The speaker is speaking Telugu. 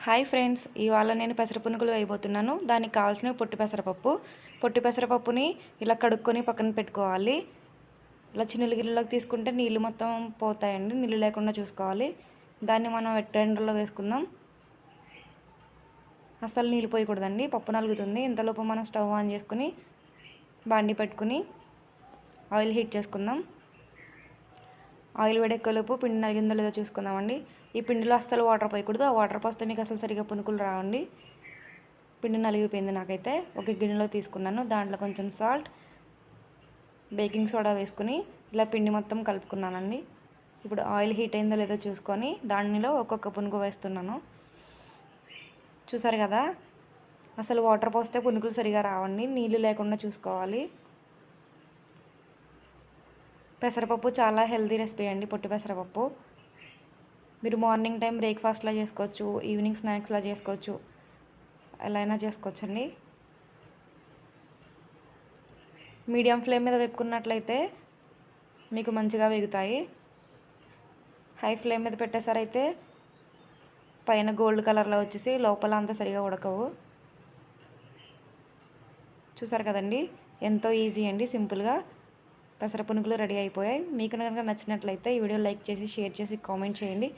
హాయ్ ఫ్రెండ్స్, ఇవాళ నేను పెసర పునుగులు వేయబోతున్నాను. దానికి కావాల్సిన పొట్టి పెసరపప్పుని ఇలా కడుక్కొని పక్కన పెట్టుకోవాలి. ఇలా చిన్న గిన్నెలోకి తీసుకుంటే నీళ్ళు మొత్తం పోతాయండి, నీళ్ళు లేకుండా చూసుకోవాలి. దాన్ని మనం ఎండలో వేసుకుందాం. అస్సలు నీళ్ళు పోయకూడదండి, పప్పు నలుగుతుంది. ఇంతలోపు మనం స్టవ్ ఆన్ చేసుకుని బాండి పెట్టుకుని ఆయిల్ హీట్ చేసుకుందాం. ఆయిల్ వేడెక్కలోపు పిండి నలిగిందో లేదో చూసుకుందామండి. ఈ పిండిలో అస్సలు వాటర్ పోయకూడదు, ఆ వాటర్ పోస్తే మీకు అసలు సరిగా పునుకులు రావండి. పిండి నలిగిపోయింది నాకైతే. ఒక గిన్నెలో తీసుకున్నాను, దాంట్లో కొంచెం సాల్ట్, బేకింగ్ సోడా వేసుకుని ఇలా పిండి మొత్తం కలుపుకున్నానండి. ఇప్పుడు ఆయిల్ హీట్ అయిందో లేదో చూసుకొని దానిలో ఒక్కొక్క పునుగు వేస్తున్నాను. చూసారు కదా, అసలు వాటర్ పోస్తే పునుకులు సరిగా రావండి, నీళ్ళు లేకుండా చూసుకోవాలి. పెసరపప్పు చాలా హెల్తీ రెసిపీ అండి. పొట్టి పెసరపప్పు మీరు మార్నింగ్ టైం బ్రేక్ఫాస్ట్లా చేసుకోవచ్చు, ఈవినింగ్ స్నాక్స్లా చేసుకోవచ్చు, ఎలా అయినా చేసుకోవచ్చండి. మీడియం ఫ్లేమ్ మీద వేపుకున్నట్లయితే మీకు మంచిగా వేగుతాయి. హై ఫ్లేమ్ మీద పెట్టేసారైతే పైన గోల్డ్ కలర్లో వచ్చేసి లోపల అంతా సరిగా ఉడకవు. చూసారు కదండి, ఎంతో ఈజీ అండి, సింపుల్గా పెసర పునుగులు రెడీ అయిపోయాయి. మీకు కనుక నచ్చినట్లయితే ఈ వీడియో లైక్ చేసి, షేర్ చేసి, కామెంట్ చేయండి.